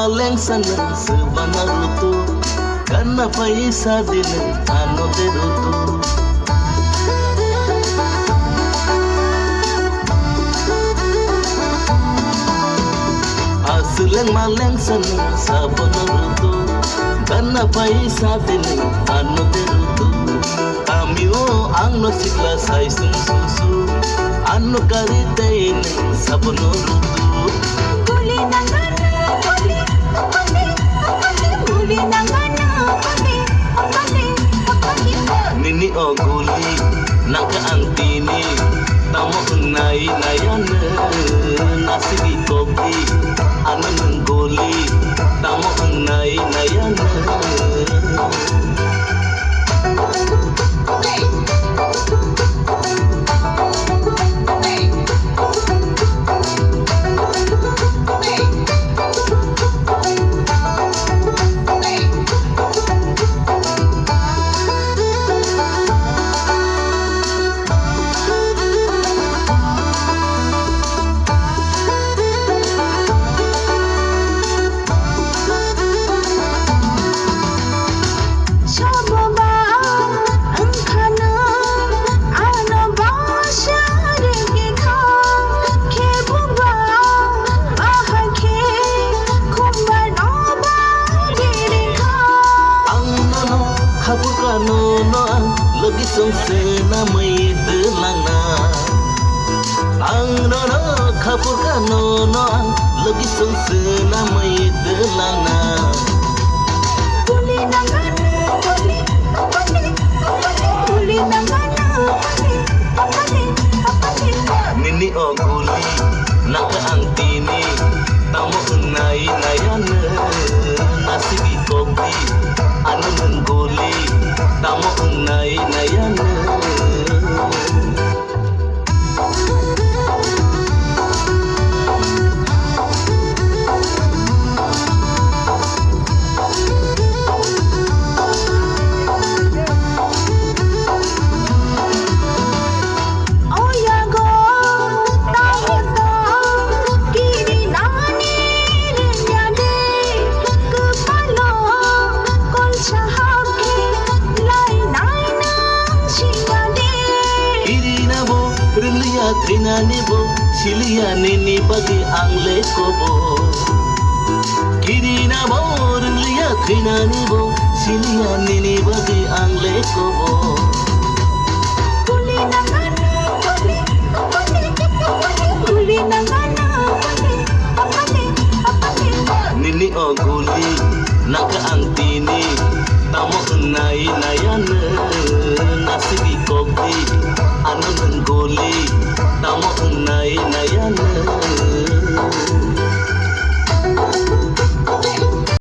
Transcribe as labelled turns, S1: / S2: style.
S1: maleng sana sebana rutu karena paisa din ano derutu asleng maleng sana sabana rutu karena paisa din ano derutu amio ang no sikla sai susu ano karite sabano rutu
S2: guli nangana apale apale apale guli nangana apale apale apale
S1: nini o guli naka antini tamo unai nayana nasibi kopi ano ng guli tamo unai nayana lagi sungsena mai delana ang nono khapur ka nono lagi sungsena mai delana
S2: guli nangana apale apale apale guli nangana apale apale apale
S1: nini o guli naka antini tamo unai nayana nasibi kopi ano ng guli tamo unai nayana Trina nibo silia nini bagi angle kobo kirina bor liya trina nibo silia nini bagi angle kobo
S2: guli nangana apale apale apale guli nangana apale apale apale
S1: nini o guli naka antini tamo unai nayana nasibi kopi ano ng guli tamo unai